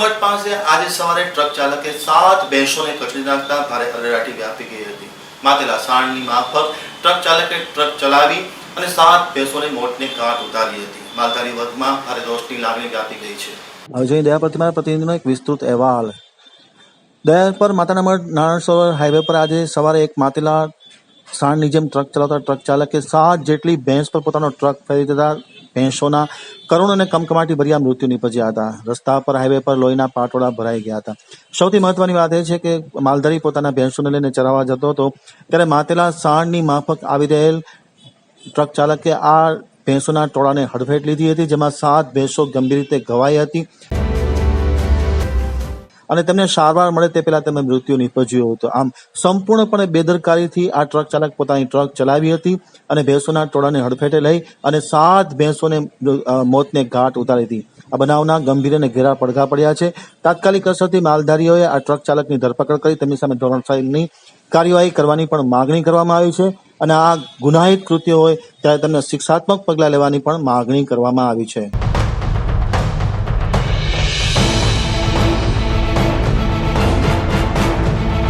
મઠ પાસે આજે સવારે ટ્રક ચાલકે 7 ભેંસોને કચડી નાખતા ભારે અરેરાટી વ્યાપી ગઈ હતી। માતેલા સાણની માફક ટ્રક ચાલકે ટ્રક ચલાવી અને 7 ભેંસોને મોતને ઘાટ ઉતારી હતી। માલધારી વર્ગમાં ભારે રોષની લાગણી વ્યાપી ગઈ છે। હવે જોઈએ દયા પ્રતિમાના પ્રતિનિધિનો એક વિસ્તૃત અહેવાલ। દયાપર માતાના મઢ નારાયણ સરોવર હાઈવે પર આજે સવારે એક માતેલા સાણની જેમ ટ્રક ચલાવતા ટ્રક ચાલકે 7 જેટલી ભેંસ પર પોતાનો ટ્રક ફેરવી દેતા ભેંસોના કરુણ અને કમકમાટી ભર્યા મૃત્યુ નીપજ્યા હતા। રસ્તા પર હાઈવે પર લોહીના પાટોળા ભરાઈ ગયા હતા। સૌથી મહત્વની વાત એ છે કે માલધારી પોતાના ભેંસોને લઈને ચરાવવા જતો હતો ત્યારે માતેલા સાણની માફક આવી રહેલ ટ્રક ચાલકે આ ભેંસોના ટોળાને હડફેટ લીધી હતી, જેમાં 7 ભેંસો ગંભીર રીતે ઘવાઈ હતી અને તેમને સારવાર મળે તે પહેલા તેમને મૃત્યુ નીપજ્યું હતું। આમ સંપૂર્ણપણે બેદરકારીથી આ ટ્રક ચાલક પોતાની ટ્રક ચલાવી હતી અને ભેંસોના ટોળાને હડફેટે લઈ અને 7 ભેંસોને મોતને ઘાટ ઉતારી હતી। આ બનાવના ગંભીર અને ઘેરા પડઘા પડ્યા છે। તાત્કાલિક અસરથી માલધારીઓએ આ ટ્રક ચાલકની ધરપકડ કરી તેમની સામે ધોરણસરની કાર્યવાહી કરવાની પણ માગણી કરવામાં આવી છે અને આ ગુનાહિત કૃત્ય હોય ત્યારે તેમને શિક્ષાત્મક પગલાં લેવાની પણ માગણી કરવામાં આવી છે।